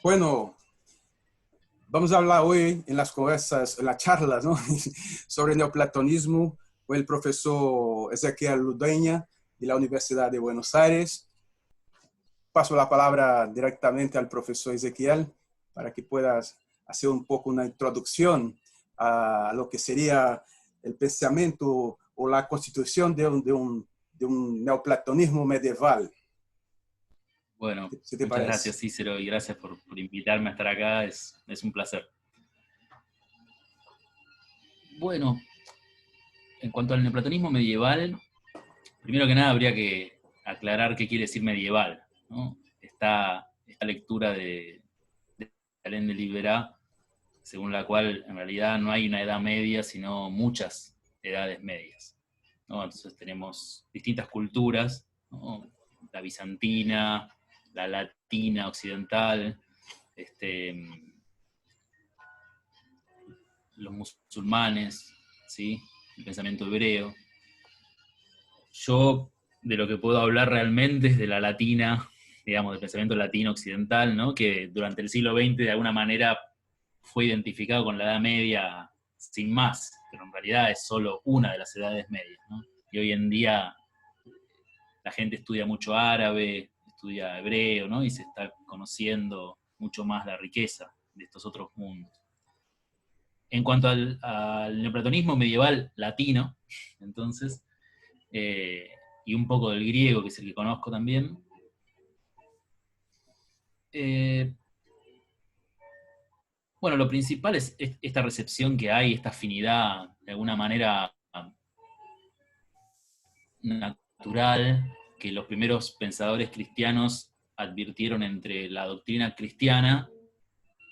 Bueno, vamos a hablar hoy en las conversas, en las charlas, ¿no? sobre neoplatonismo con el profesor Ezequiel Ludueña de la Universidad de Buenos Aires. Paso la palabra directamente al profesor Ezequiel para que puedas hacer un poco una introducción a lo que sería el pensamiento o la constitución de un neoplatonismo medieval. Bueno, ¿Qué te muchas parece? gracias, Cícero, y gracias por invitarme a estar acá. Es un placer. Bueno, en cuanto al neoplatonismo medieval, primero que nada habría que aclarar qué quiere decir medieval, ¿no? Esta lectura de Alain de Libera, según la cual en realidad no hay una edad media, sino muchas edades medias, ¿no? Entonces tenemos distintas culturas, ¿no? La bizantina, la latina occidental, los musulmanes, ¿sí? El pensamiento hebreo. Yo de lo que puedo hablar realmente es de la latina, digamos, del pensamiento latino occidental, ¿no? Que durante el siglo XX de alguna manera fue identificado con la Edad Media sin más, pero en realidad es solo una de las edades medias, ¿no? Y hoy en día la gente estudia mucho árabe, estudia hebreo, ¿no? Y se está conociendo mucho más la riqueza de estos otros mundos. En cuanto al neoplatonismo medieval latino, entonces, y un poco del griego, que es el que conozco también, bueno, lo principal es esta recepción que hay, esta afinidad de alguna manera natural que los primeros pensadores cristianos advirtieron entre la doctrina cristiana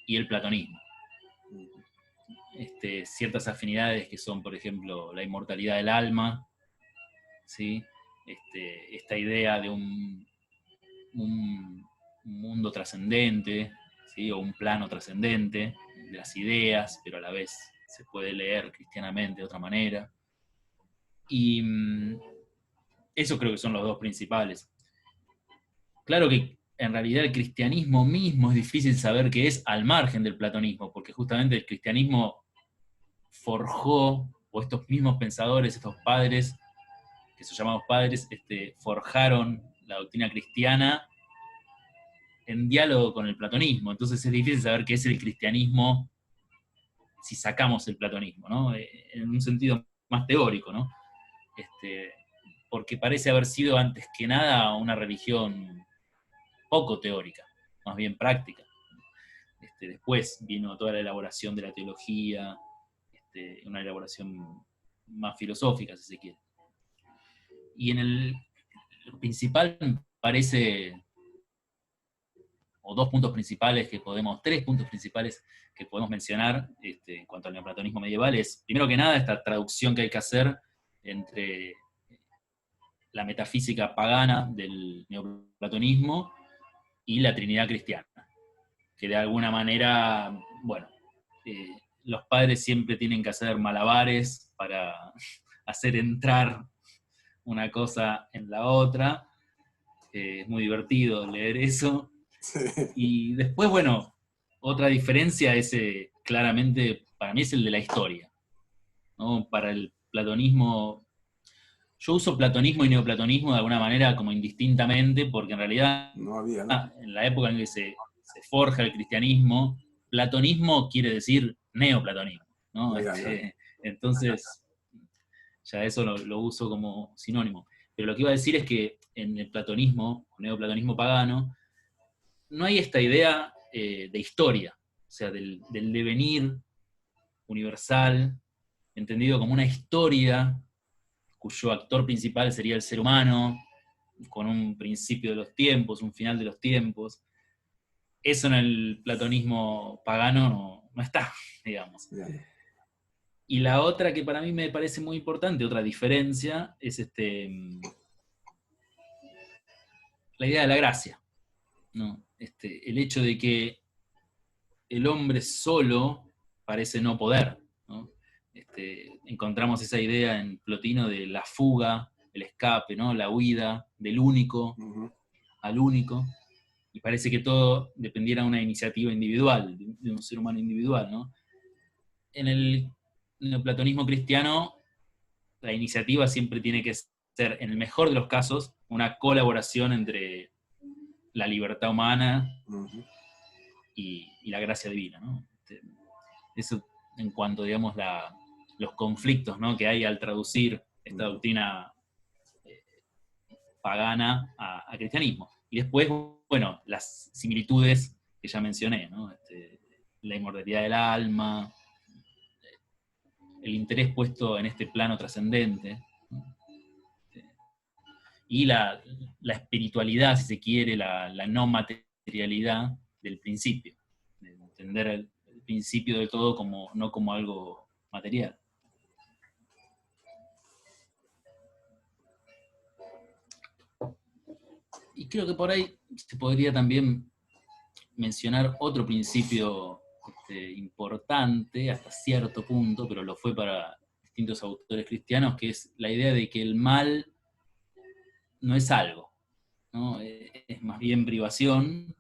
y el platonismo. Ciertas afinidades que son, por ejemplo, la inmortalidad del alma, ¿sí? Esta idea de un mundo trascendente, ¿sí? O un plano trascendente de las ideas, pero a la vez se puede leer cristianamente de otra manera. Y eso creo que son los dos principales. Claro que en realidad el cristianismo mismo es difícil saber qué es al margen del platonismo, porque justamente el cristianismo forjó, o estos mismos pensadores, estos padres, que son llamados padres, forjaron la doctrina cristiana en diálogo con el platonismo. Entonces es difícil saber qué es el cristianismo si sacamos el platonismo, ¿no? En un sentido más teórico, ¿no? Porque parece haber sido antes que nada una religión poco teórica, más bien práctica. Después vino toda la elaboración de la teología, una elaboración más filosófica, si se quiere. Y lo principal me parece, o tres puntos principales que podemos mencionar en cuanto al neoplatonismo medieval es, primero que nada, esta traducción que hay que hacer entre la metafísica pagana del neoplatonismo y la Trinidad cristiana, que de alguna manera, bueno, los padres siempre tienen que hacer malabares para hacer entrar una cosa en la otra. Es muy divertido leer eso. Sí. Y después, bueno, otra diferencia es claramente, para mí es el de la historia, ¿no? Para el platonismo, yo uso platonismo y neoplatonismo de alguna manera como indistintamente, porque en realidad No había, ¿no? en la época en que se forja el cristianismo, platonismo quiere decir neoplatonismo, ¿no? Ya, ya. Entonces, ya eso lo uso como sinónimo. Pero lo que iba a decir es que en el platonismo, o neoplatonismo pagano, no hay esta idea de historia, o sea, del devenir universal, entendido como una historia cuyo actor principal sería el ser humano, con un principio de los tiempos, un final de los tiempos. Eso en el platonismo pagano no está, digamos. Ya, ya. Y la otra que para mí me parece muy importante, otra diferencia, es la idea de la gracia, ¿no? El hecho de que el hombre solo parece no poder, ¿no? Encontramos esa idea en Plotino de la fuga, el escape, ¿no? La huida del único Uh-huh. al único. y parece que todo dependiera de una iniciativa individual, de un ser humano individual, ¿no? En el neoplatonismo cristiano, la iniciativa siempre tiene que ser, en el mejor de los casos, una colaboración entre la libertad humana y la gracia divina, ¿no? Eso en cuanto, digamos, los conflictos, ¿no?, que hay al traducir esta doctrina pagana a cristianismo. Y después, bueno, las similitudes que ya mencioné, ¿no? La inmortalidad del alma, el interés puesto en este plano trascendente, ¿no? Y la espiritualidad, si se quiere, la no materialidad del principio, de entender el principio de todo como, no como algo material. Y creo que por ahí se podría también mencionar otro principio importante hasta cierto punto, pero lo fue para distintos autores cristianos, que es la idea de que el mal no es algo, ¿no? Es más bien privación,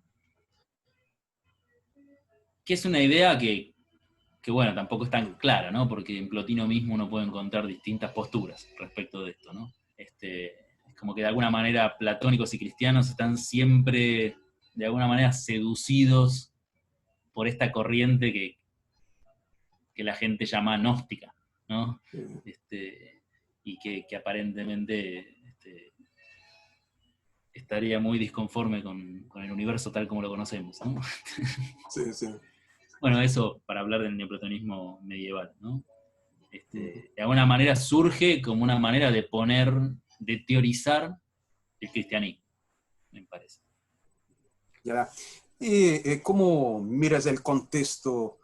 que es una idea que bueno, tampoco es tan clara, ¿no? Porque en Plotino mismo uno puede encontrar distintas posturas respecto de esto, ¿no? Es como que de alguna manera platónicos y cristianos están siempre, de alguna manera, seducidos por esta corriente que la gente llama gnóstica, ¿no? Y que aparentemente estaría muy disconforme con el universo tal como lo conocemos, ¿no? Sí, sí. Bueno, eso para hablar del neoplatonismo medieval, ¿no? De alguna manera surge como una manera de teorizar el cristianismo, me parece. Ya. ¿Y cómo miras el contexto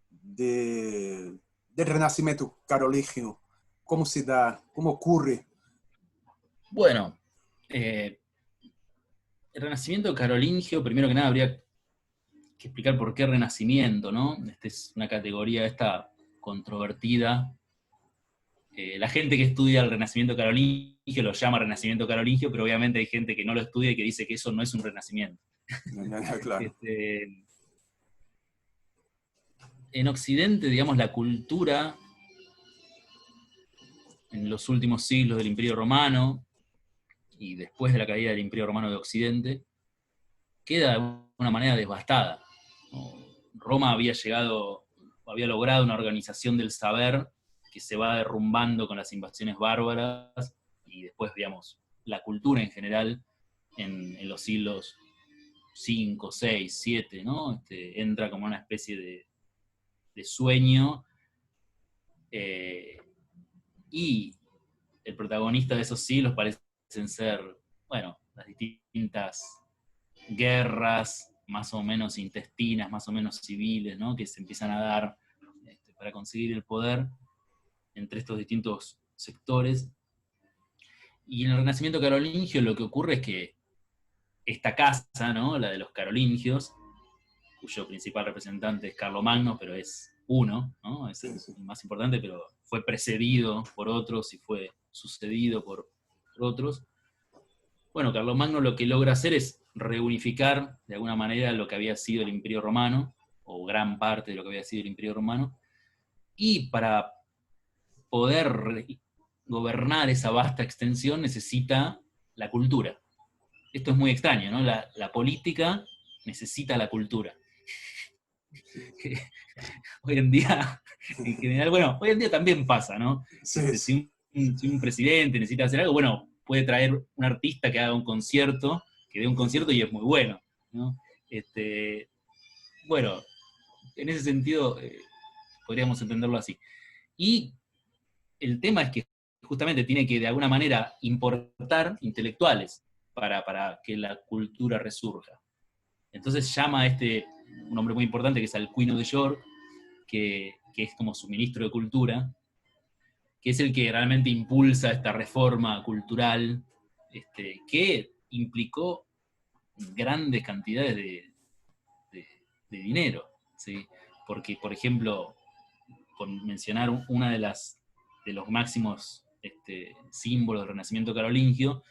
del Renacimiento carolingio? ¿Cómo se da? ¿Cómo ocurre? Bueno, el Renacimiento carolingio, primero que nada habría que explicar por qué Renacimiento, ¿no? Esta es una categoría esta controvertida. La gente que estudia el Renacimiento carolingio lo llama Renacimiento carolingio, pero obviamente hay gente que no lo estudia y que dice que eso no es un renacimiento. Claro. En Occidente, digamos, la cultura en los últimos siglos del Imperio Romano y después de la caída del Imperio Romano de Occidente, queda de alguna manera devastada, ¿no? Roma había logrado una organización del saber que se va derrumbando con las invasiones bárbaras y después, digamos, la cultura en general en los siglos 5, 6, 7, ¿no? Entra como una especie de sueño, y el protagonista de esos siglos parecen ser, bueno, las distintas guerras más o menos intestinas, más o menos civiles, ¿no?, que se empiezan a dar para conseguir el poder entre estos distintos sectores. Y en el Renacimiento carolingio lo que ocurre es que esta casa, ¿no?, la de los carolingios, cuyo principal representante es Carlomagno, pero es uno, ¿no? Es el más importante, pero fue precedido por otros y fue sucedido por otros. Bueno, Carlomagno lo que logra hacer es reunificar de alguna manera lo que había sido el Imperio Romano, o gran parte de lo que había sido el Imperio Romano, y para poder gobernar esa vasta extensión necesita la cultura. Esto es muy extraño, ¿no? La política necesita la cultura. Hoy en día, en general, bueno, hoy en día también pasa, ¿no? Sí, Si un presidente necesita hacer algo, bueno, puede traer un artista que haga un concierto, que dé un concierto y es muy bueno, ¿no? Bueno, en ese sentido, podríamos entenderlo así. Y el tema es que justamente tiene que de alguna manera importar intelectuales para que la cultura resurja. Entonces llama a un hombre muy importante que es Alcuino de York, que es como su ministro de Cultura, que es el que realmente impulsa esta reforma cultural, que implicó grandes cantidades de dinero, ¿sí? Porque, por ejemplo, por mencionar una de los máximos símbolos del Renacimiento carolingio,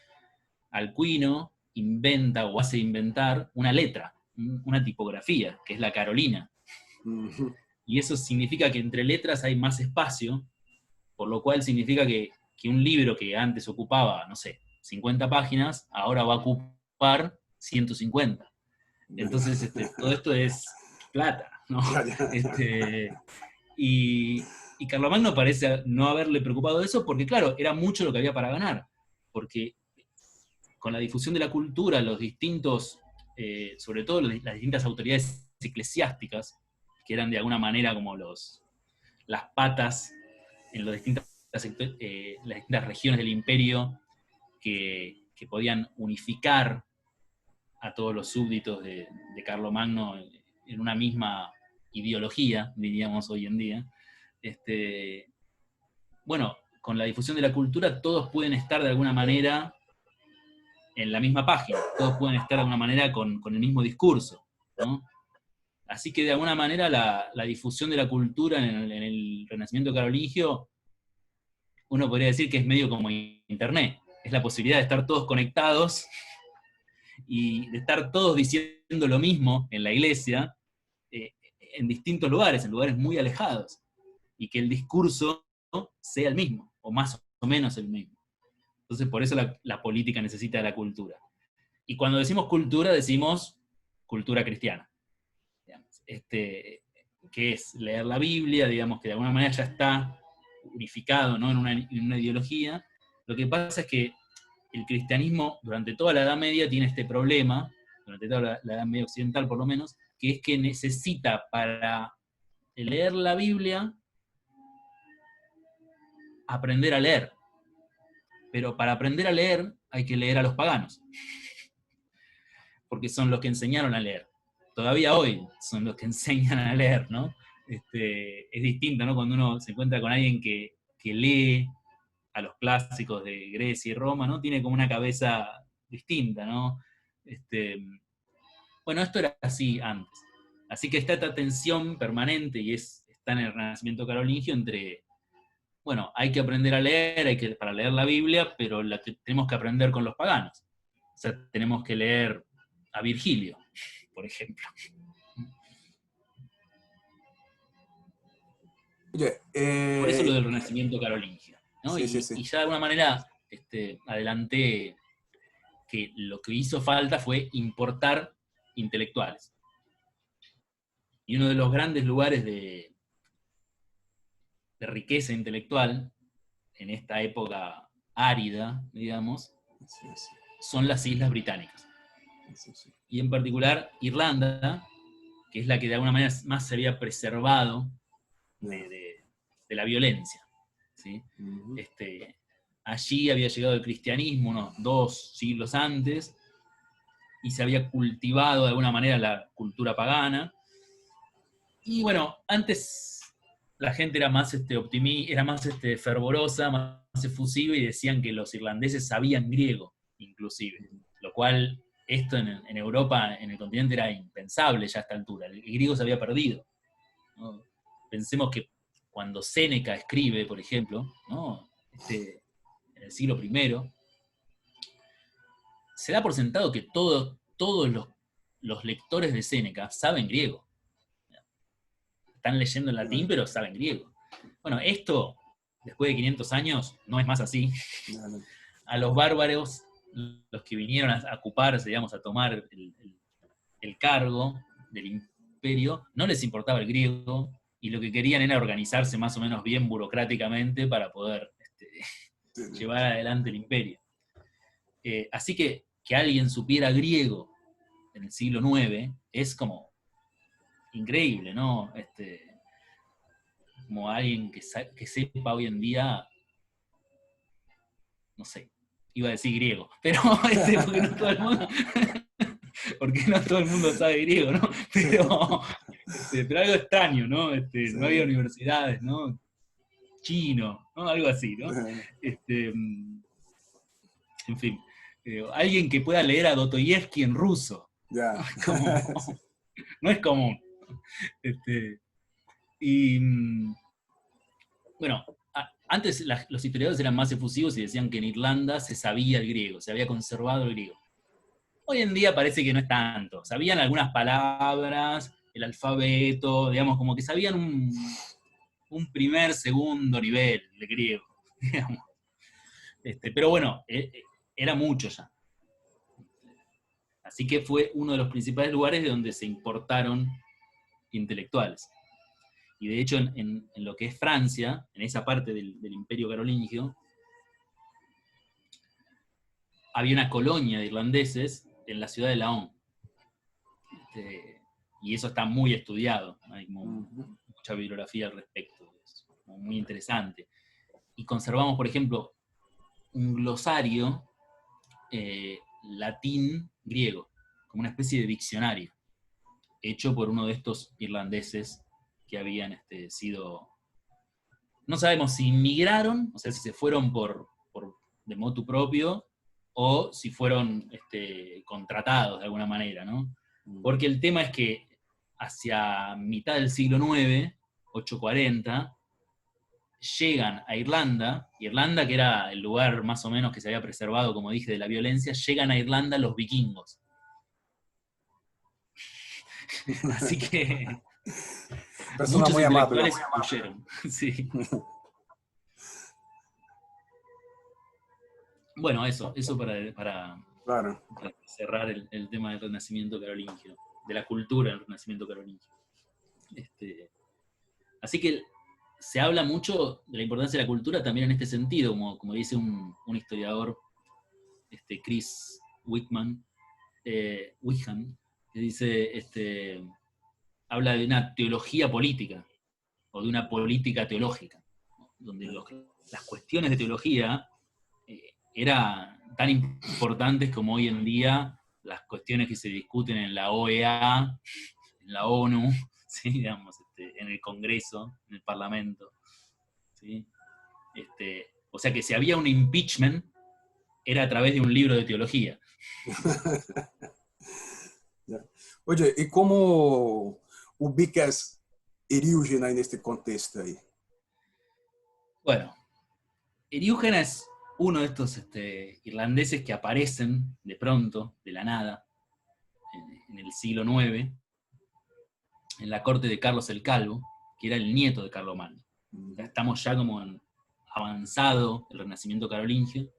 Alcuino inventa o hace inventar una letra, una tipografía, que es la carolina. Y eso significa que entre letras hay más espacio, por lo cual significa que un libro que antes ocupaba, no sé, 50 páginas, ahora va a ocupar 150. Entonces, todo esto es plata, ¿no? Y Carlomagno parece no haberle preocupado de eso porque, claro, era mucho lo que había para ganar. Porque con la difusión de la cultura, los distintos, sobre todo las distintas autoridades eclesiásticas, que eran de alguna manera como las patas en las distintas regiones del imperio que podían unificar a todos los súbditos de Carlomagno en una misma ideología, diríamos hoy en día. Bueno, con la difusión de la cultura todos pueden estar de alguna manera en la misma página, todos pueden estar de alguna manera con el mismo discurso, ¿no? Así que de alguna manera la difusión de la cultura en el Renacimiento carolingio, uno podría decir que es medio como Internet, es la posibilidad de estar todos conectados y de estar todos diciendo lo mismo en la iglesia, en distintos lugares, en lugares muy alejados, y que el discurso sea el mismo, o más o menos el mismo. Entonces por eso la política necesita de la cultura. Y cuando decimos cultura cristiana, digamos, que es leer la Biblia, digamos que de alguna manera ya está unificado, ¿no? en una ideología. Lo que pasa es que el cristianismo durante toda la Edad Media tiene este problema, durante toda la Edad Media occidental por lo menos, que es que necesita para leer la Biblia aprender a leer. Pero para aprender a leer hay que leer a los paganos, porque son los que enseñaron a leer. Todavía hoy son los que enseñan a leer, ¿no? Es distinto, ¿no? Cuando uno se encuentra con alguien que lee a los clásicos de Grecia y Roma, ¿no? Tiene como una cabeza distinta, ¿no? Bueno, esto era así antes. Así que está esta tensión permanente, y está en el Renacimiento carolingio, entre, bueno, hay que aprender a leer, para leer la Biblia, pero tenemos que aprender con los paganos. O sea, tenemos que leer a Virgilio, por ejemplo. Oye, Por eso lo del Renacimiento carolingio, ¿no? sí, Y ya de alguna manera adelanté que lo que hizo falta fue importar intelectuales. Y uno de los grandes lugares de riqueza intelectual en esta época árida, digamos, son las Islas Británicas. Y en particular Irlanda, que es la que de alguna manera más se había preservado de la violencia, ¿sí? Allí había llegado el cristianismo unos 2 siglos antes, y se había cultivado de alguna manera la cultura pagana. Y bueno, antes la gente era más optimista, era más fervorosa, más efusiva, y decían que los irlandeses sabían griego, inclusive. Lo cual, esto en Europa, en el continente, era impensable ya a esta altura. El griego se había perdido, ¿no? Pensemos que cuando Séneca escribe, por ejemplo, ¿no? En el siglo I, se da por sentado que todos los lectores de Séneca saben griego. Están leyendo en latín, pero saben griego. Bueno, esto, después de 500 años, no es más así. A los bárbaros, los que vinieron a ocuparse, digamos, a tomar el cargo del imperio, no les importaba el griego, y lo que querían era organizarse más o menos bien burocráticamente para poder llevar adelante el imperio. Así que alguien supiera griego en el siglo IX es como increíble, ¿no? Como alguien que sepa hoy en día, no sé, iba a decir griego, pero porque no todo el mundo, porque no todo el mundo sabe griego, ¿no? Pero algo extraño, ¿no? No había universidades, ¿no? Chino, ¿no? Algo así, ¿no? En fin, alguien que pueda leer a Dostoyevsky en ruso. No es común. Y bueno, antes los historiadores eran más efusivos y decían que en Irlanda se sabía el griego, se había conservado el griego. Hoy en día parece que no es tanto. Sabían algunas palabras, el alfabeto, digamos, como que sabían un primer, segundo nivel de griego, digamos. Pero bueno, era mucho ya. Así que fue uno de los principales lugares de donde se importaron intelectuales. Y de hecho, en lo que es Francia, en esa parte del Imperio Carolingio, había una colonia de irlandeses en la ciudad de Laon. Y eso está muy estudiado. Hay mucha bibliografía al respecto. Es muy interesante. Y conservamos, por ejemplo, un glosario latín-griego, como una especie de diccionario, hecho por uno de estos irlandeses que habían sido... No sabemos si inmigraron, o sea, si se fueron de motu propio, o si fueron contratados de alguna manera, ¿no? Porque el tema es que hacia mitad del siglo IX, 840, llegan a Irlanda, que era el lugar más o menos que se había preservado, como dije, de la violencia, llegan a Irlanda los vikingos. Así que Persona muchos muy amable. intelectuales huyeron. Sí. Bueno, eso para Claro. cerrar el tema del Renacimiento carolingio, de la cultura del Renacimiento carolingio. Así que se habla mucho de la importancia de la cultura también en este sentido, como dice un historiador, Chris Wickham, que dice, habla de una teología política, o de una política teológica, ¿no? Donde las cuestiones de teología eran tan importantes como hoy en día las cuestiones que se discuten en la OEA, en la ONU, ¿sí? Digamos, en el Congreso, en el Parlamento. ¿Sí? O sea que si había un impeachment, era a través de un libro de teología. Oye, ¿y cómo ubicas Eriúgena en este contexto ahí? Bueno, Eriúgena es uno de estos irlandeses que aparecen de pronto, de la nada, en el siglo IX, en la corte de Carlos el Calvo, que era el nieto de Carlomagno. Estamos ya como en avanzado el Renacimiento carolingio.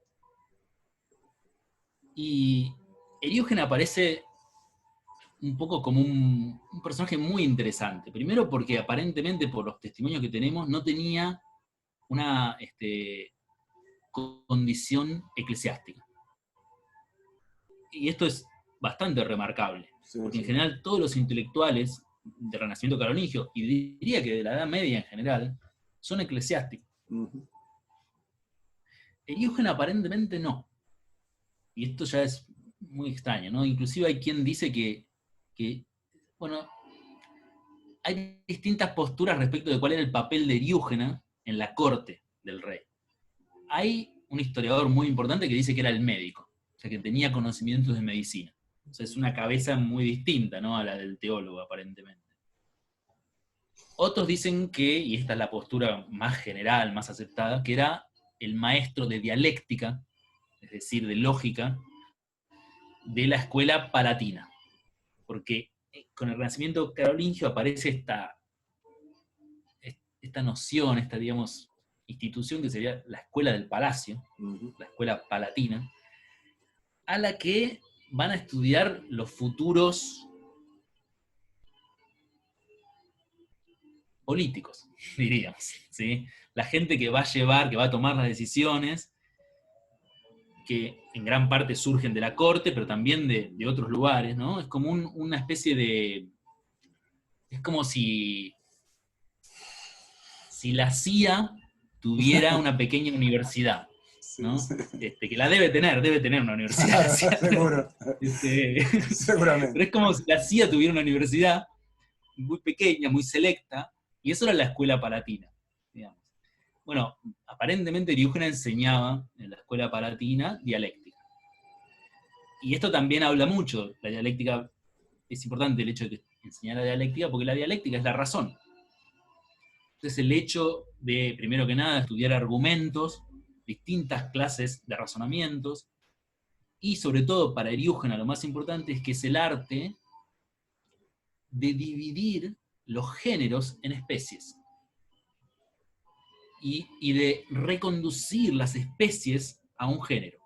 Y Eriúgena aparece un poco como un personaje muy interesante. Primero porque aparentemente, por los testimonios que tenemos, no tenía una condición eclesiástica. Y esto es bastante remarcable, porque en general todos los intelectuales del Renacimiento carolingio, y diría que de la Edad Media en general, son eclesiásticos. Eriúgena aparentemente no. Y esto ya es muy extraño, ¿no? Inclusive hay quien dice que bueno, hay distintas posturas respecto de cuál era el papel de Eriúgena en la corte del rey. Hay un historiador muy importante que dice que era el médico, o sea, que tenía conocimientos de medicina. O sea, es una cabeza muy distinta, ¿no?, a la del teólogo, aparentemente. Otros dicen que, y esta es la postura más general, más aceptada, que era el maestro de dialéctica, es decir, de lógica, de la escuela palatina. Porque con el Renacimiento carolingio aparece esta noción, esta, digamos, institución que sería la escuela del palacio, la escuela palatina, a la que van a estudiar los futuros políticos, diríamos, ¿sí? La gente que va a llevar, que va a tomar las decisiones, que en gran parte surgen de la corte, pero también de otros lugares, ¿no? Es como una especie de... Es como si la CIA tuviera una pequeña universidad, ¿no? Que la debe tener una universidad. Seguro. Seguramente. Pero es como si la CIA tuviera una universidad muy pequeña, muy selecta, y eso era la escuela palatina, digamos. Bueno, aparentemente Eriúgena enseñaba en la escuela palatina dialéctica. Y esto también habla mucho, la dialéctica, es importante el hecho de que enseñara dialéctica, porque la dialéctica es la razón. Entonces el hecho de, primero que nada, estudiar argumentos, distintas clases de razonamientos, y sobre todo para Eriúgena lo más importante es que es el arte de dividir los géneros en especies y de reconducir las especies a un género.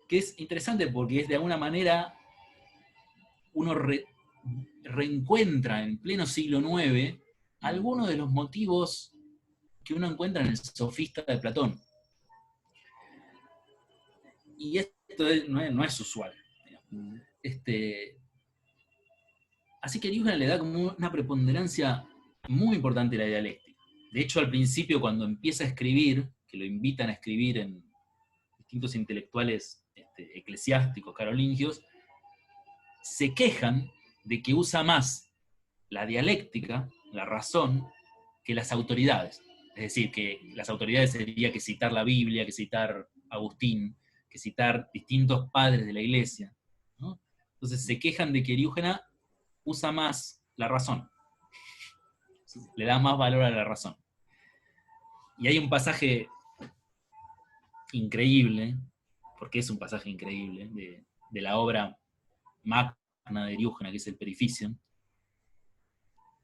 Que es interesante porque es de alguna manera uno reencuentra en pleno siglo IX algunos de los motivos que uno encuentra en el Sofista de Platón. Y esto no es usual. Así que Eriúgena le da como una preponderancia muy importante a la dialéctica. De hecho, al principio, cuando empieza a escribir, que lo invitan a escribir en distintos intelectuales eclesiásticos carolingios, se quejan de que usa más la dialéctica, la razón, que las autoridades. Es decir, que las autoridades sería que citar la Biblia, que citar Agustín, que citar distintos padres de la iglesia, ¿no? Entonces se quejan de que Eriúgena usa más la razón, le da más valor a la razón. Y hay un pasaje increíble, porque es un pasaje increíble, de la obra magna de Eriúgena, que es el Periphicion.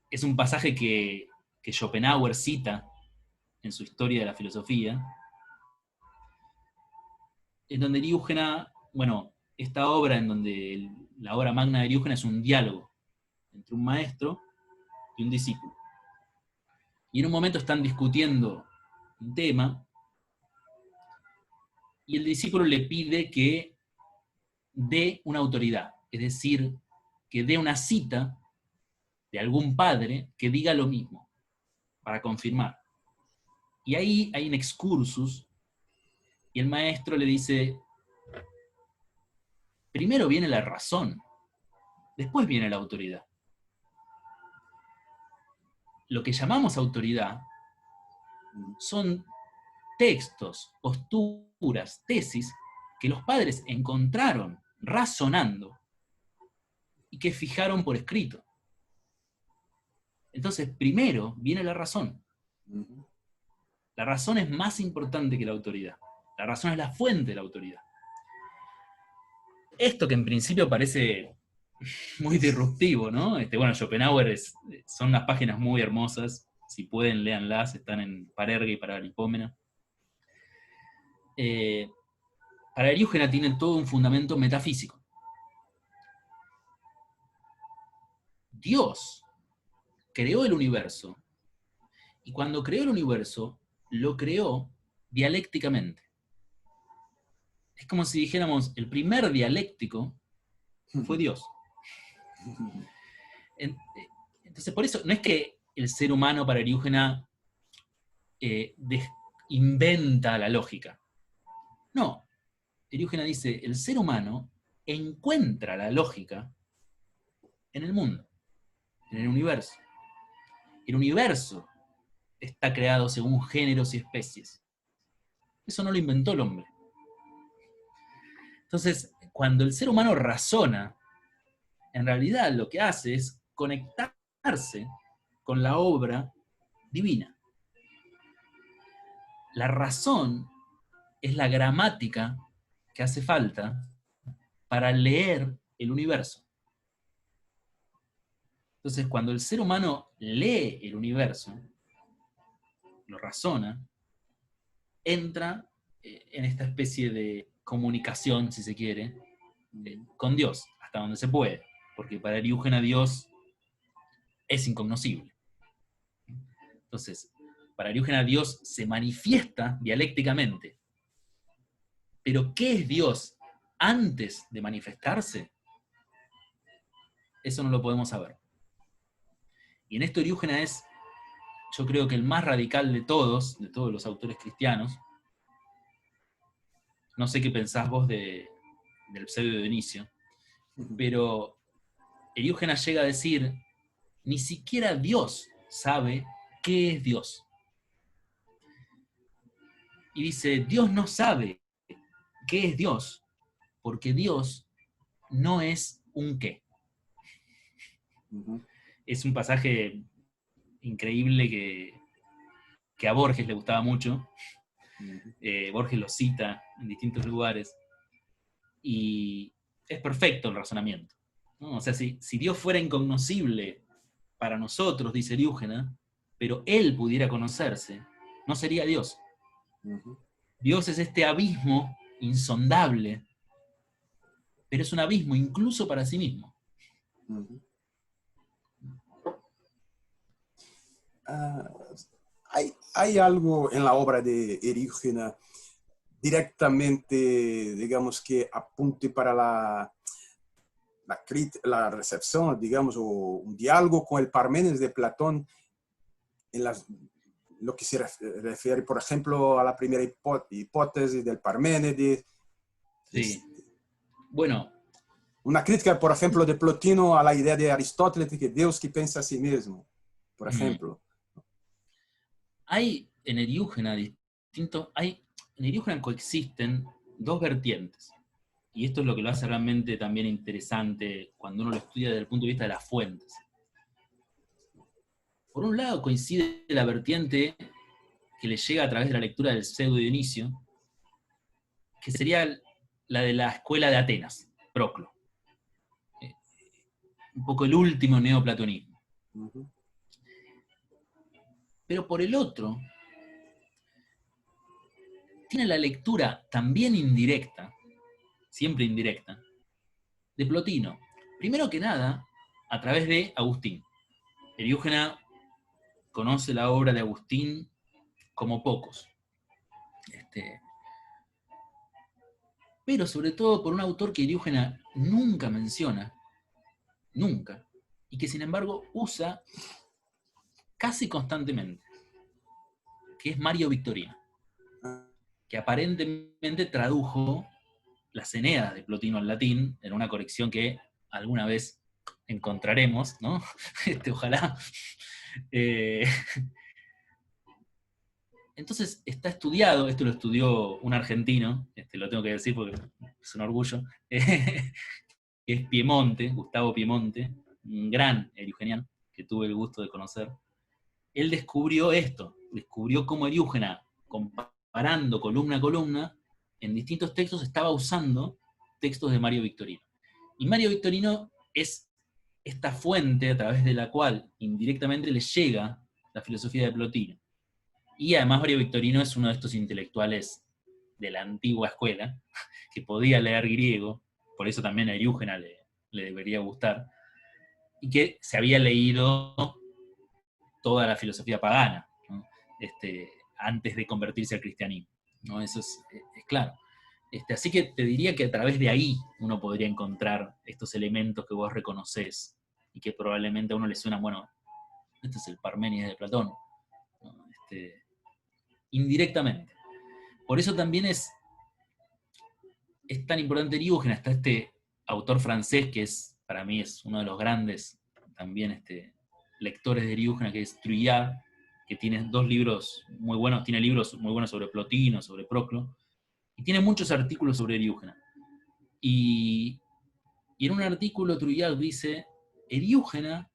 Es un pasaje que Schopenhauer cita en su Historia de la Filosofía, en donde Eriúgena, bueno, esta obra en donde la obra magna de Eriúgena es un diálogo entre un maestro y un discípulo. Y en un momento están discutiendo un tema, y el discípulo le pide que dé una autoridad, es decir, que dé una cita de algún padre que diga lo mismo, para confirmar. Y ahí hay un excursus, y el maestro le dice, primero viene la razón, después viene la autoridad. Lo que llamamos autoridad son textos, posturas, tesis, que los padres encontraron razonando y que fijaron por escrito. Entonces, primero viene la razón. La razón es más importante que la autoridad. La razón es la fuente de la autoridad. Esto que en principio parece muy disruptivo, ¿no? Bueno, Schopenhauer son unas páginas muy hermosas. Si pueden, léanlas, están en Parerga y Paralipómena. Para Eriúgena tienen todo un fundamento metafísico. Dios creó el universo, y cuando creó el universo, lo creó dialécticamente. Es como si dijéramos, el primer dialéctico fue Dios. Entonces, por eso, no es que el ser humano para Eriúgena inventa la lógica. No, Eriúgena dice, el ser humano encuentra la lógica en el mundo, en el universo. El universo está creado según géneros y especies. Eso no lo inventó el hombre. Entonces, cuando el ser humano razona, en realidad lo que hace es conectarse con la obra divina. La razón es la gramática que hace falta para leer el universo. Entonces, cuando el ser humano lee el universo, lo razona, entra en esta especie de comunicación, si se quiere, con Dios, hasta donde se puede, porque para Eriúgena Dios es incognoscible. Entonces, para Eriúgena Dios se manifiesta dialécticamente. Pero ¿qué es Dios antes de manifestarse? Eso no lo podemos saber. Y en esto Eriúgena es, yo creo que el más radical de todos los autores cristianos. No sé qué pensás vos del pseudo de Dionisio, pero Eriúgena llega a decir, ni siquiera Dios sabe qué es Dios. Y dice, Dios no sabe qué es Dios, porque Dios no es un qué. Es un pasaje increíble que a Borges le gustaba mucho, Borges lo cita en distintos lugares, y es perfecto el razonamiento, ¿no? O sea, si Dios fuera incognoscible para nosotros, dice Diógenes, pero Él pudiera conocerse, no sería Dios. Dios es este abismo insondable, pero es un abismo incluso para sí mismo. Hay algo en la obra de Eriúgena directamente, digamos, que apunte para la recepción, digamos, o un diálogo con el Parménides de Platón, en lo que se refiere, por ejemplo, a la primera hipótesis del Parménides. Sí. Bueno. Una crítica, por ejemplo, de Plotino a la idea de Aristóteles de que Dios que piensa a sí mismo, por ejemplo. Hay en Eriúgena en Eriúgena coexisten dos vertientes. Y esto es lo que lo hace realmente también interesante cuando uno lo estudia desde el punto de vista de las fuentes. Por un lado coincide la vertiente que le llega a través de la lectura del Pseudo Dionisio, que sería la de la escuela de Atenas, Proclo. Un poco el último neoplatonismo. Pero por el otro, tiene la lectura también indirecta, siempre indirecta, de Plotino. Primero que nada, a través de Agustín. Eriúgena conoce la obra de Agustín como pocos. Pero sobre todo por un autor que Eriúgena nunca menciona, nunca, y que sin embargo usa casi constantemente, que es Mario Victorino, que aparentemente tradujo las Eneas de Plotino al latín, en una colección que alguna vez encontraremos, ¿no? Ojalá. Entonces está estudiado, esto lo estudió un argentino, lo tengo que decir porque es un orgullo, que es Piemonte, Gustavo Piemonte, un gran eriugeniano que tuve el gusto de conocer. Él descubrió esto, descubrió cómo Eriúgena, comparando columna a columna, en distintos textos estaba usando textos de Mario Victorino. Y Mario Victorino es esta fuente a través de la cual indirectamente le llega la filosofía de Plotino. Y además Mario Victorino es uno de estos intelectuales de la antigua escuela, que podía leer griego, por eso también a Eriúgena le debería gustar, y que se había leído toda la filosofía pagana, ¿no? Antes de convertirse al cristianismo, ¿no? Eso es claro. Así que te diría que a través de ahí uno podría encontrar estos elementos que vos reconocés y que probablemente a uno le suenan, bueno, este es el Parménides de Platón, ¿no? Indirectamente. Por eso también es tan importante Eriúgena. Está este autor francés que para mí es uno de los grandes también lectores de Eriúgena, que es Trulliard, que tiene dos libros muy buenos, tiene libros muy buenos sobre Plotino, sobre Proclo, y tiene muchos artículos sobre Eriúgena. Y en un artículo Trulliard dice, Eriúgena,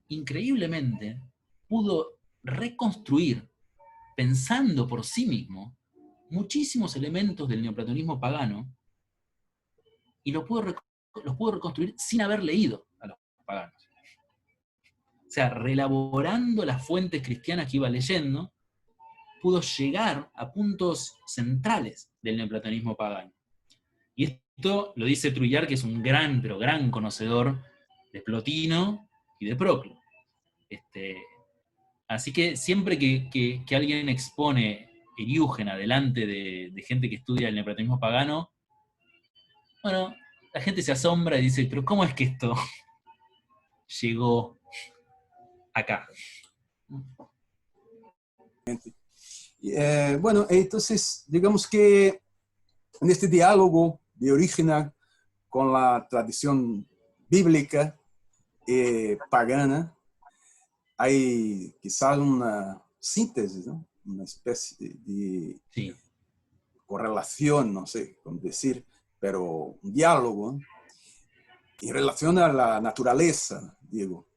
increíblemente, pudo reconstruir, pensando por sí mismo, muchísimos elementos del neoplatonismo pagano, y los pudo reconstruir sin haber leído a los paganos. O sea, reelaborando las fuentes cristianas que iba leyendo, pudo llegar a puntos centrales del neoplatonismo pagano. Y esto lo dice Trulliard, que es un gran, pero gran conocedor de Plotino y de Proclo. Así que siempre que alguien expone Eriúgena delante de gente que estudia el neoplatonismo pagano, bueno, la gente se asombra y dice, pero ¿cómo es que esto llegó acá? Bueno, entonces, digamos que en este diálogo de Eriúgena con la tradición bíblica pagana, hay quizás una síntesis, ¿no? Una especie de Sí. correlación, no sé cómo decir, pero un diálogo, ¿no? En relación a la naturaleza, digo.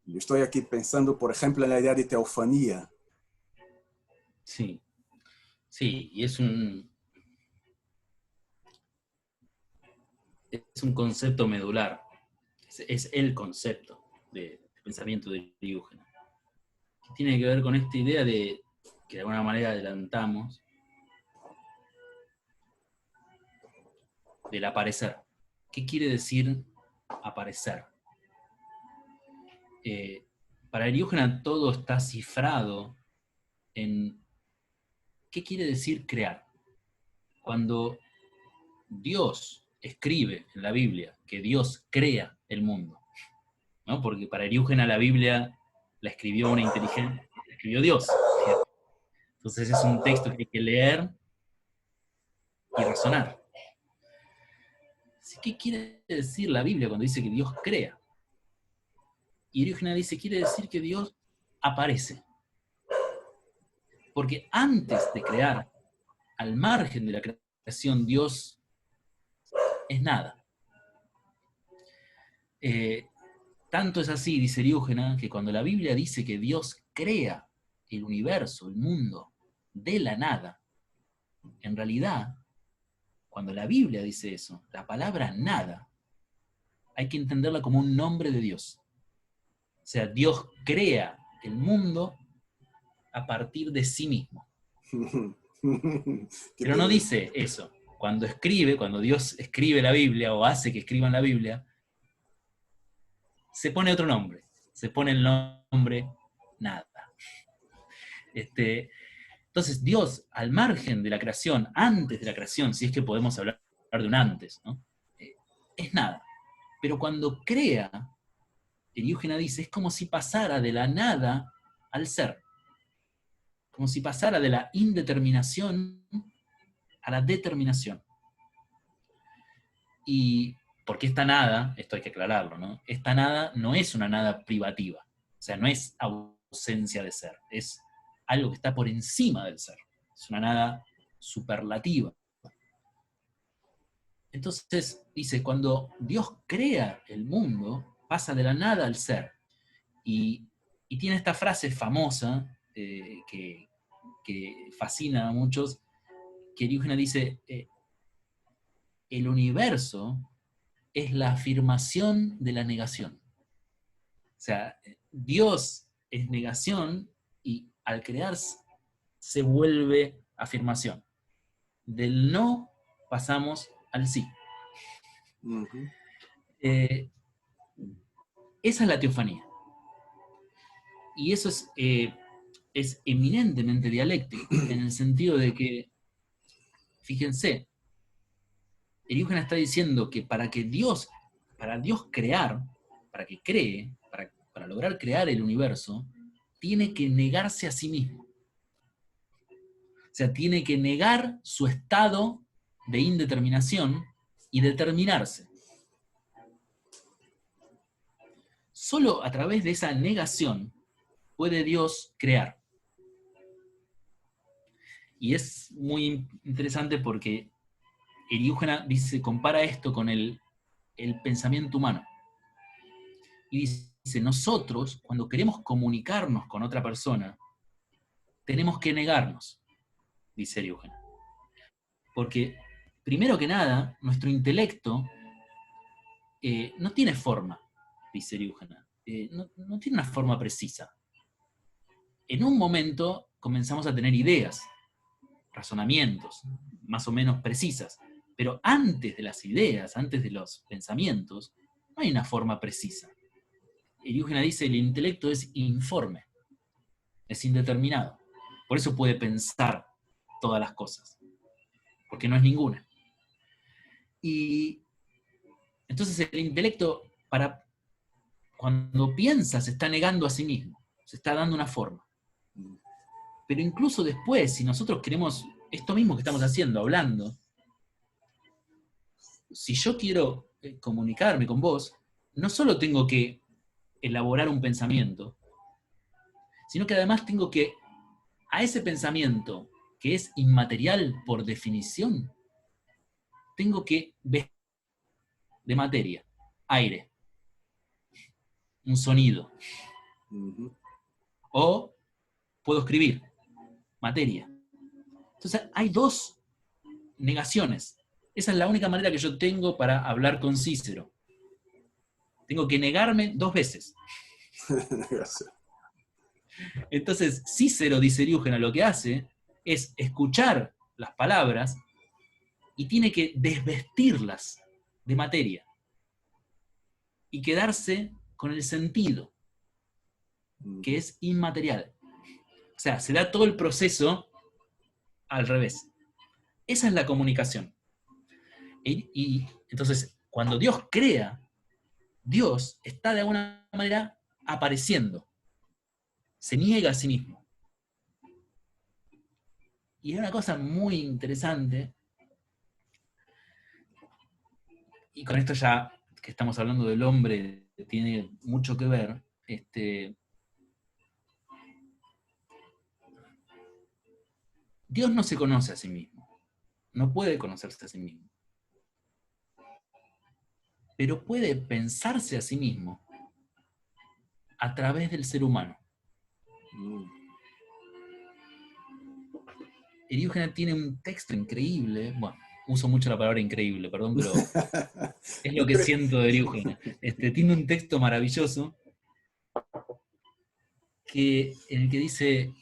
Yo estoy aquí pensando, por ejemplo, en la idea de teofanía. Sí. Sí, y es un concepto medular, es el concepto de pensamiento de Diógenes, que tiene que ver con esta idea de, que de alguna manera adelantamos, del aparecer. ¿Qué quiere decir aparecer? Para Diógenes todo está cifrado en qué quiere decir crear. Cuando Dios escribe en la Biblia que Dios crea el mundo, ¿no? Porque para Diógenes la Biblia la escribió una inteligencia, la escribió Dios. Entonces es un texto que hay que leer y razonar. ¿Qué quiere decir la Biblia cuando dice que Dios crea? Y Diógenes dice, quiere decir que Dios aparece. Porque antes de crear, al margen de la creación, Dios es nada. Tanto es así, dice Diógenes, que cuando la Biblia dice que Dios crea el universo, el mundo, de la nada, en realidad, cuando la Biblia dice eso, la palabra nada, hay que entenderla como un nombre de Dios. O sea, Dios crea el mundo a partir de sí mismo. Pero no dice eso. Cuando Dios escribe la Biblia o hace que escriban la Biblia, se pone otro nombre. Se pone el nombre nada. Entonces Dios, al margen de la creación, antes de la creación, si es que podemos hablar de un antes, ¿no? Es nada. Pero cuando crea, Diógenes dice, es como si pasara de la nada al ser. Como si pasara de la indeterminación a la determinación. Y porque esta nada, esto hay que aclararlo, ¿no? Esta nada no es una nada privativa, o sea, no es ausencia de ser, es algo que está por encima del ser, es una nada superlativa. Entonces, dice, cuando Dios crea el mundo, pasa de la nada al ser. Y tiene esta frase famosa que fascina a muchos, que Diógenes dice, el universo es la afirmación de la negación. O sea, Dios es negación y al crearse se vuelve afirmación. Del no pasamos al sí. Uh-huh. Esa es la teofanía. Y eso es eminentemente dialéctico, en el sentido de que, fíjense, Diógenes está diciendo que para Dios crear, para que cree, para lograr crear el universo, tiene que negarse a sí mismo. O sea, tiene que negar su estado de indeterminación y determinarse. Solo a través de esa negación puede Dios crear. Y es muy interesante porque Diógenes compara esto con el pensamiento humano. Y dice, nosotros, cuando queremos comunicarnos con otra persona, tenemos que negarnos, dice Diógenes. Porque, primero que nada, nuestro intelecto no tiene forma, dice Diógenes. No tiene una forma precisa. En un momento comenzamos a tener ideas, razonamientos, más o menos precisas. Pero antes de las ideas, antes de los pensamientos, no hay una forma precisa. Diógenes dice, el intelecto es informe, es indeterminado. Por eso puede pensar todas las cosas, porque no es ninguna. Y entonces el intelecto, cuando piensa, se está negando a sí mismo, se está dando una forma. Pero incluso después, si nosotros queremos esto mismo que estamos haciendo, hablando, si yo quiero comunicarme con vos, no solo tengo que elaborar un pensamiento, sino que además tengo que, a ese pensamiento, que es inmaterial por definición, tengo que vestir de materia, aire, un sonido. Uh-huh. O puedo escribir, materia. Entonces hay dos negaciones. Esa es la única manera que yo tengo para hablar con Cícero. Tengo que negarme 2 veces. Entonces, Cícero, dice Eriúgena, lo que hace es escuchar las palabras y tiene que desvestirlas de materia y quedarse con el sentido, que es inmaterial. O sea, se da todo el proceso al revés. Esa es la comunicación. Y entonces, cuando Dios crea, Dios está de alguna manera apareciendo. Se niega a sí mismo. Y hay una cosa muy interesante, y con esto ya que estamos hablando del hombre, tiene mucho que ver, Dios no se conoce a sí mismo, no puede conocerse a sí mismo, pero puede pensarse a sí mismo a través del ser humano. Eriúgena tiene un texto increíble, bueno, uso mucho la palabra increíble, perdón, pero es lo que siento de Eriúgena. Tiene un texto maravilloso en el que dice: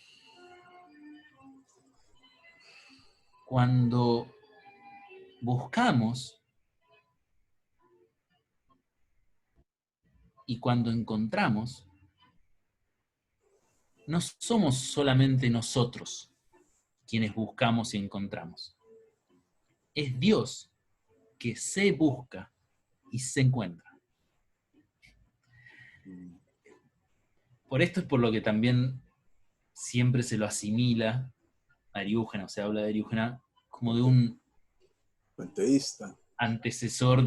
cuando buscamos y cuando encontramos, no somos solamente nosotros quienes buscamos y encontramos. Es Dios que se busca y se encuentra. Por esto es por lo que también siempre se lo asimila a Eriúgena, o se habla de Eriúgena como de un panteísta, antecesor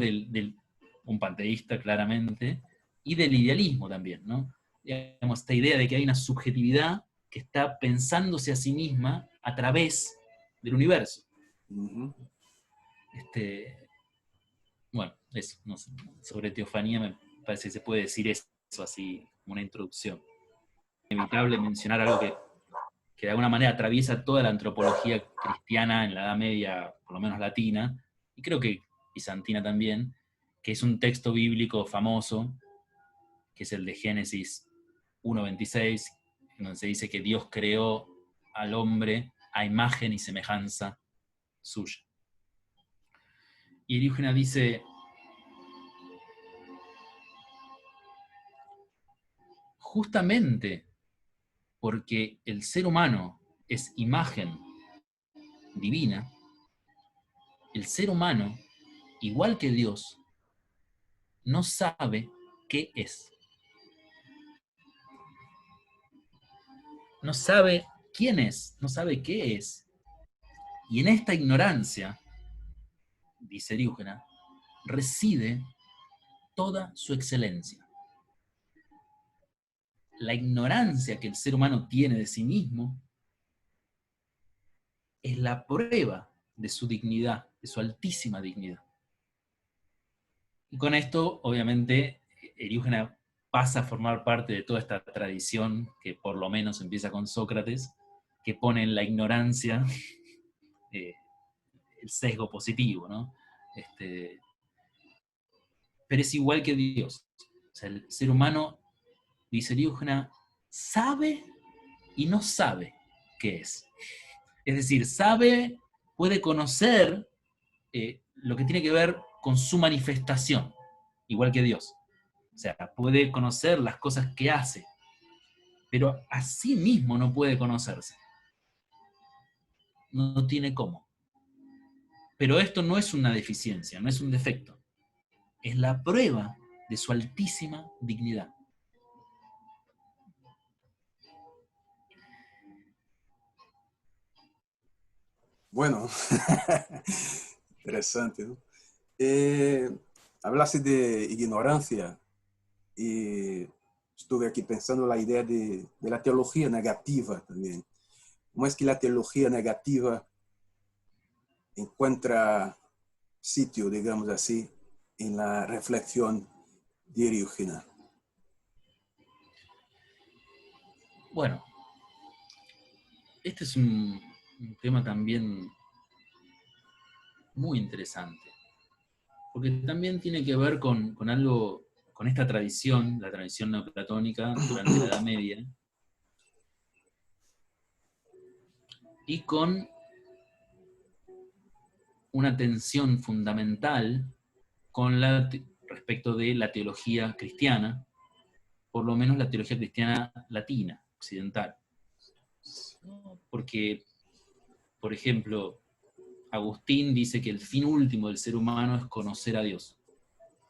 un panteísta claramente, y del idealismo también, ¿no? Digamos, esta idea de que hay una subjetividad que está pensándose a sí misma a través del universo. Bueno, eso, no sé, sobre teofanía me parece que se puede decir eso así, como una introducción. Es inevitable mencionar algo que de alguna manera atraviesa toda la antropología cristiana en la Edad Media, por lo menos latina, y creo que bizantina también, que es un texto bíblico famoso, que es el de Génesis 1:26, en donde se dice que Dios creó al hombre a imagen y semejanza suya. Y Eriúgena dice: justamente porque el ser humano es imagen divina, el ser humano, igual que Dios, no sabe qué es. No sabe quién es, no sabe qué es. Y en esta ignorancia, dice Eriúgena, reside toda su excelencia. La ignorancia que el ser humano tiene de sí mismo es la prueba de su dignidad, de su altísima dignidad. Y con esto, obviamente, Eriúgena pasa a formar parte de toda esta tradición que por lo menos empieza con Sócrates, que pone en la ignorancia el sesgo positivo, ¿no? Pero es igual que Dios. O sea, el ser humano, dice Eriúgena, sabe y no sabe qué es. Es decir, sabe, puede conocer lo que tiene que ver con su manifestación, igual que Dios. O sea, puede conocer las cosas que hace, pero a sí mismo no puede conocerse. No tiene cómo. Pero esto no es una deficiencia, no es un defecto. Es la prueba de su altísima dignidad. Bueno, interesante, ¿no? Hablaste de ignorancia y estuve aquí pensando la idea de la teología negativa también. ¿Cómo es que la teología negativa encuentra sitio, digamos así, en la reflexión de Eriúgena? Bueno, este es un un tema también muy interesante, porque también tiene que ver con algo, con esta tradición, la tradición neoplatónica durante la Edad Media, y con una tensión fundamental respecto de la teología cristiana, por lo menos la teología cristiana latina, occidental. Porque, por ejemplo, Agustín dice que el fin último del ser humano es conocer a Dios.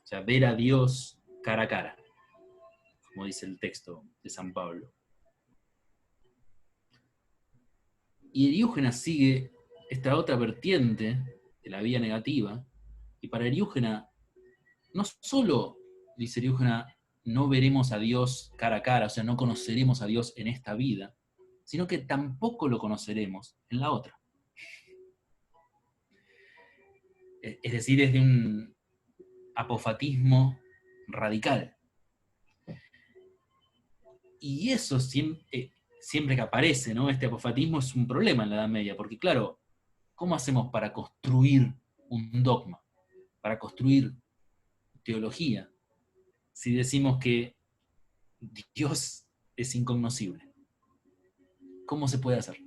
O sea, ver a Dios cara a cara, como dice el texto de San Pablo. Y Eriúgenes sigue esta otra vertiente de la vía negativa, y para Eriúgenes, no solo, dice Eriúgenes, no veremos a Dios cara a cara, o sea, no conoceremos a Dios en esta vida, sino que tampoco lo conoceremos en la otra. Es decir, es de un apofatismo radical. Y eso siempre que aparece, ¿no? Este apofatismo es un problema en la Edad Media, porque claro, ¿cómo hacemos para construir un dogma, para construir teología, si decimos que Dios es incognoscible? ¿Cómo se puede hacer?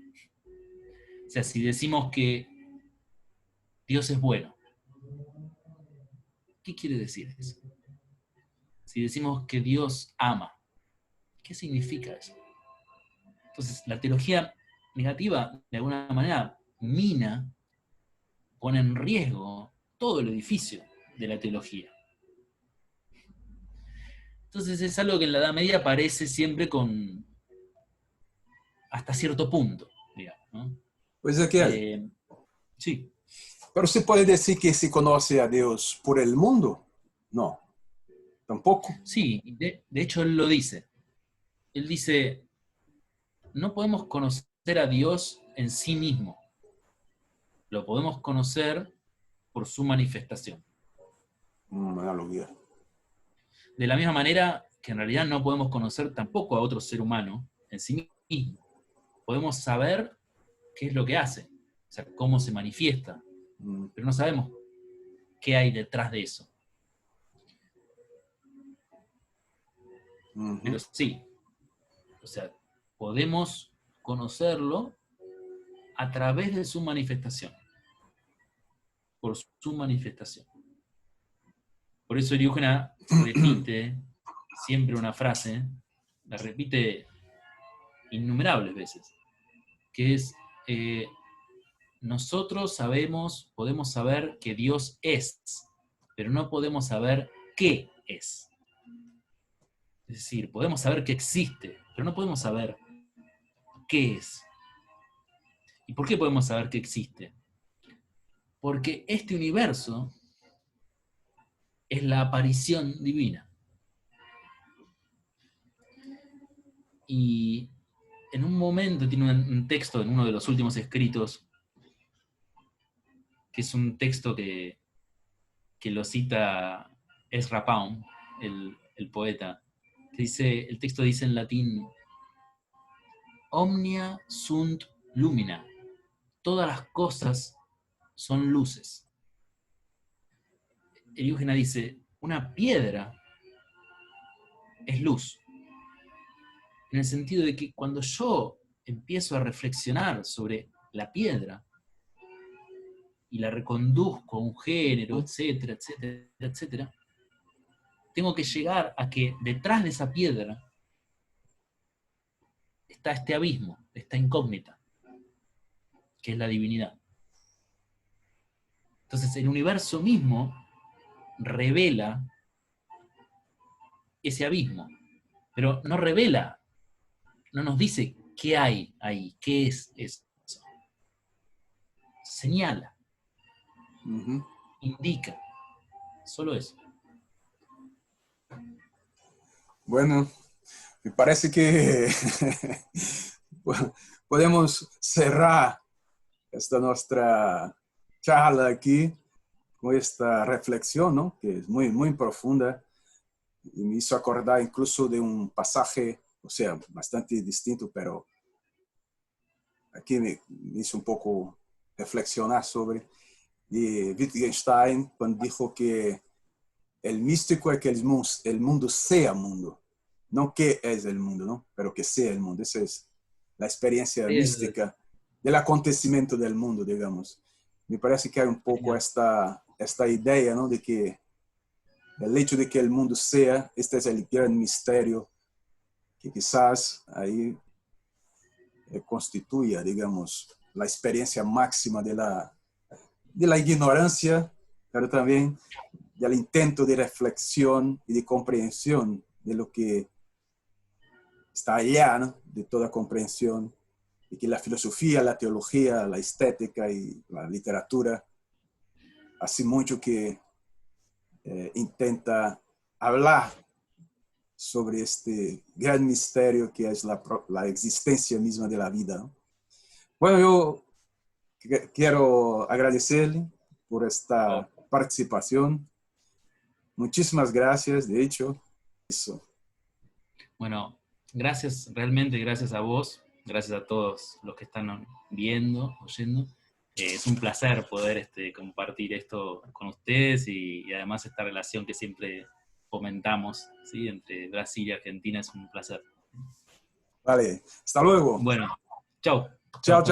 O sea, si decimos que Dios es bueno, ¿qué quiere decir eso? Si decimos que Dios ama, ¿qué significa eso? Entonces, la teología negativa, de alguna manera, pone en riesgo todo el edificio de la teología. Entonces es algo que en la Edad Media aparece siempre hasta cierto punto, digamos, ¿no? Pues Ezequiel, Sí. pero se puede decir que se conoce a Dios por el mundo. No, tampoco. Sí, de hecho él lo dice. Él dice, no podemos conocer a Dios en sí mismo. Lo podemos conocer por su manifestación. Analogía. De la misma manera que en realidad no podemos conocer tampoco a otro ser humano en sí mismo. Podemos saber qué es lo que hace, o sea, cómo se manifiesta, pero no sabemos qué hay detrás de eso. Pero sí, o sea, podemos conocerlo a través de su manifestación, por su manifestación. Por eso Eriúgenes repite siempre una frase, la repite innumerables veces, que es, nosotros podemos saber que Dios es, pero no podemos saber qué es. Es decir, podemos saber que existe, pero no podemos saber qué es. ¿Y por qué podemos saber que existe? Porque este universo es la aparición divina. Y en un momento tiene un texto en uno de los últimos escritos, que es un texto que lo cita Ezra Pound, el poeta, que dice, el texto dice en latín, omnia sunt lumina, todas las cosas son luces. Eriúgenes dice, una piedra es luz, en el sentido de que cuando yo empiezo a reflexionar sobre la piedra y la reconduzco a un género, etcétera, etcétera, etcétera, tengo que llegar a que detrás de esa piedra está este abismo, esta incógnita, que es la divinidad. Entonces el universo mismo revela ese abismo, pero no revela, no nos dice qué hay ahí, qué es eso. Señala, indica, solo eso. Bueno, me parece que podemos cerrar esta nuestra charla aquí con esta reflexión, ¿no? Que es muy, muy profunda y me hizo acordar incluso de un pasaje, o sea, bastante distinto, pero aquí me hizo un poco reflexionar sobre, de Wittgenstein, cuando dijo que el místico es que el mundo sea mundo, no que es el mundo, ¿no? Pero que sea el mundo. Esa es la experiencia Sí, mística del acontecimiento del mundo, digamos. Me parece que hay un poco esta idea, ¿no? De que el hecho de que el mundo sea, este es el gran misterio que quizás ahí constituya, digamos, la experiencia máxima de la ignorancia, pero también del intento de reflexión y de comprensión de lo que está allá, ¿no? De toda comprensión, y que la filosofía, la teología, la estética y la literatura hace mucho que intenta hablar sobre este gran misterio que es la existencia misma de la vida, ¿no? Bueno, yo quiero agradecerle por esta participación. Muchísimas gracias, de hecho. Eso. bueno, gracias, realmente gracias a vos, gracias a todos los que están viendo, oyendo. Es un placer poder compartir esto con ustedes y además esta relación que siempre fomentamos, ¿sí? Entre Brasil y Argentina es un placer. Vale, hasta luego. Bueno, chau. Chao, chao.